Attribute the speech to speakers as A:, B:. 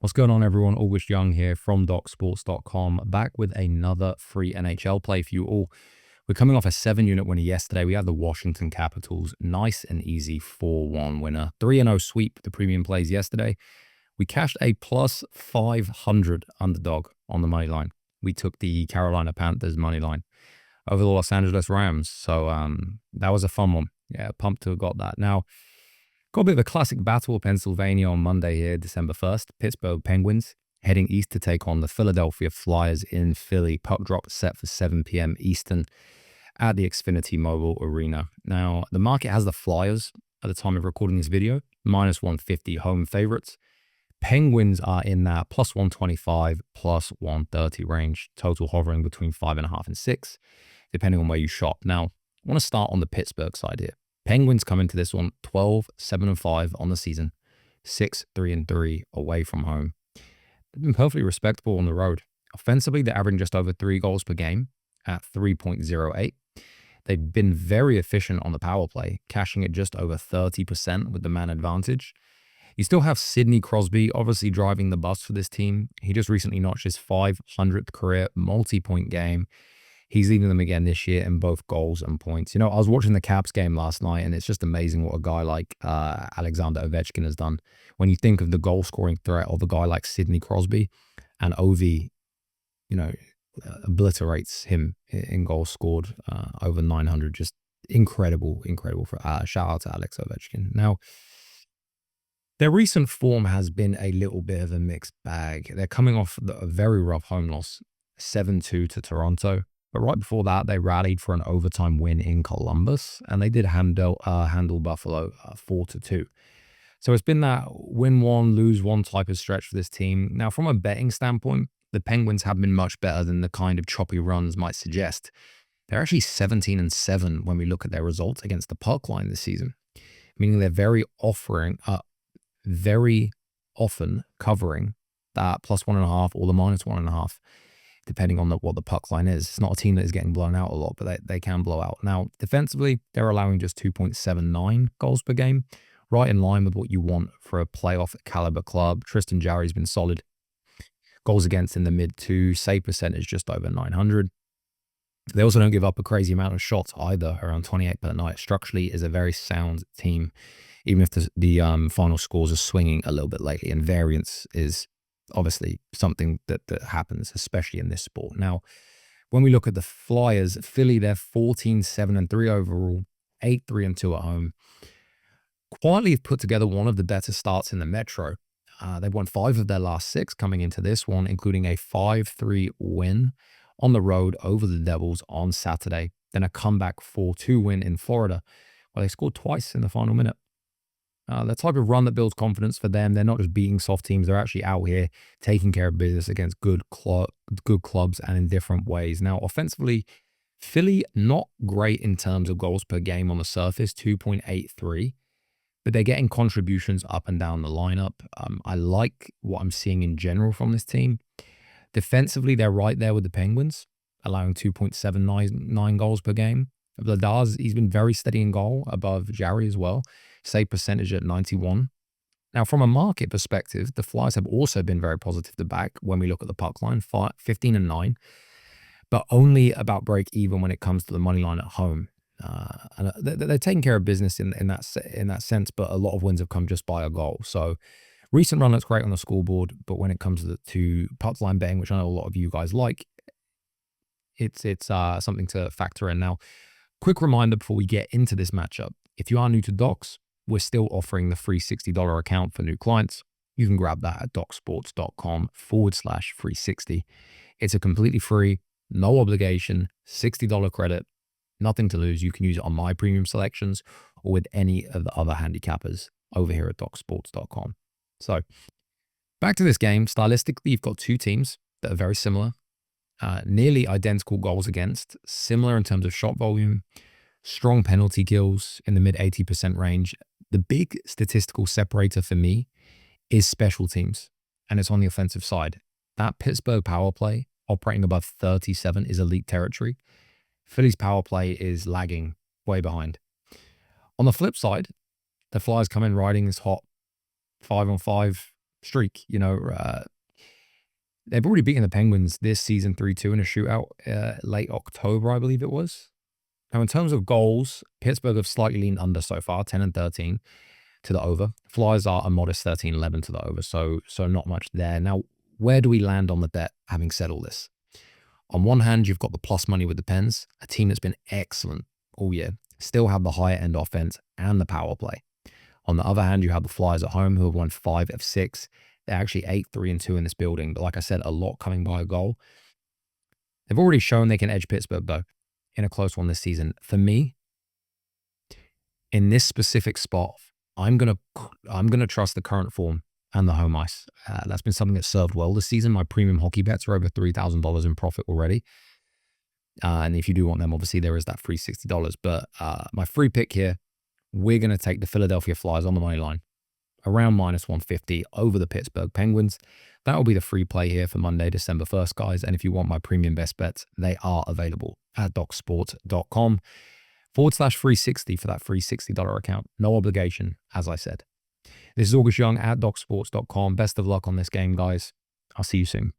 A: What's going on, everyone? August Young here from DocSports.com, back with another free NHL play for you all. We're coming off a 7-unit winner yesterday. We had the Washington Capitals. Nice and easy 4-1 winner. 3-0 sweep the premium plays yesterday. We cashed a plus 500 underdog on the money line. We took the Carolina Panthers money line over the Los Angeles Rams. So that was a fun one. Yeah, pumped to have got that. Now, got a bit of a classic battle of Pennsylvania on Monday here, December 1st. Pittsburgh Penguins heading east to take on the Philadelphia Flyers in Philly. Puck drop set for 7 p.m. Eastern at the Xfinity Mobile Arena. Now, the market has the Flyers at the time of recording this video, minus 150 home favorites. Penguins are in that plus 125, plus 130 range, total hovering between 5.5 and 6, depending on where you shop. Now, I want to start on the Pittsburgh side here. Penguins come into this one 12-7-5 on the season, 6-3-3 away from home. They've been perfectly respectable on the road. Offensively, they're averaging just over 3 goals per game at 3.08. They've been very efficient on the power play, cashing at just over 30% with the man advantage. You still have Sidney Crosby, obviously driving the bus for this team. He just recently notched his 500th career multi-point game. He's leading them again this year in both goals and points. You know, I was watching the Caps game last night, and it's just amazing what a guy like Alexander Ovechkin has done. When you think of the goal-scoring threat of a guy like Sidney Crosby, and Ovi, you know, obliterates him in goals scored over 900. Just incredible. Shout out to Alex Ovechkin. Now, their recent form has been a little bit of a mixed bag. They're coming off a very rough home loss, 7-2 to Toronto. But right before that, they rallied for an overtime win in Columbus, and they did handle Buffalo 4-2. So it's been that win one, lose one type of stretch for this team. Now, from a betting standpoint, the Penguins have been much better than the kind of choppy runs might suggest. They're actually 17-7 when we look at their results against the puck line this season, meaning they're very often covering that plus 1.5 or the minus 1.5. Depending on what the puck line is. It's not a team that is getting blown out a lot, but they can blow out. Now, defensively, they're allowing just 2.79 goals per game, right in line with what you want for a playoff caliber club. Tristan Jarry's been solid. Goals against in the mid-2, save percentage just over 900. They also don't give up a crazy amount of shots either, around 28 per night. Structurally is a very sound team, even if the final scores are swinging a little bit lately, and variance is obviously something that happens, especially in this sport. Now, when we look at the Flyers, Philly, they're 14-7-3 overall, 8-3-2 at home. Quietly have put together one of the better starts in the Metro. They've won 5 of their last 6 coming into this one, including a 5-3 win on the road over the Devils on Saturday. Then a comeback 4-2 win in Florida, where they scored twice in the final minute. The type of run that builds confidence for them. They're not just beating soft teams. They're actually out here taking care of business against good clubs and in different ways. Now, offensively, Philly, not great in terms of goals per game on the surface, 2.83. But they're getting contributions up and down the lineup. I like what I'm seeing in general from this team. Defensively, they're right there with the Penguins, allowing 2.79 goals per game. Vladar, he's been very steady in goal, above Jarry as well. Save percentage at 91. Now, from a market perspective, the Flyers have also been very positive to back when we look at the puck line, 15-9, but only about break even when it comes to the money line at home. And they're taking care of business in that sense, but a lot of wins have come just by a goal. So recent run looks great on the scoreboard, but when it comes to puck line betting, which I know a lot of you guys like, it's something to factor in. Now, quick reminder before we get into this matchup, if you are new to Docs, we're still offering the free $60 account for new clients. You can grab that at docsports.com/free60. It's a completely free, no obligation, $60 credit, nothing to lose. You can use it on my premium selections or with any of the other handicappers over here at docsports.com. So back to this game. Stylistically, you've got 2 teams that are very similar, nearly identical goals against, similar in terms of shot volume, strong penalty kills in the mid 80% range. The big statistical separator for me is special teams, and it's on the offensive side. That Pittsburgh power play operating above 37 is elite territory. Philly's power play is lagging way behind. On the flip side, the Flyers come in riding this hot 5-on-5 streak. They've already beaten the Penguins this season 3-2 in a shootout late October, I believe it was. Now, in terms of goals, Pittsburgh have slightly leaned under so far, 10 and 13 to the over. Flyers are a modest 13-11 to the over, so not much there. Now, where do we land on the bet, having said all this? On one hand, you've got the plus money with the Pens, a team that's been excellent all year, still have the higher end offense and the power play. On the other hand, you have the Flyers at home, who have won 5 of 6. They're actually 8-3-2 in this building, but like I said, a lot coming by a goal. They've already shown they can edge Pittsburgh, though, in a close one this season. For me, in this specific spot, I'm gonna trust the current form and the home ice. That's been something that served well this season. My premium hockey bets are over $3,000 in profit already. And if you do want them, obviously there is that free $60. But my free pick here, we're going to take the Philadelphia Flyers on the money line, around -150 over the Pittsburgh Penguins. That will be the free play here for Monday, December 1st, guys. And if you want my premium best bets, they are available at DocSport.com/free60 for that free $60 account. No obligation, as I said. This is August Young at DocSports.com. Best of luck on this game, guys. I'll see you soon.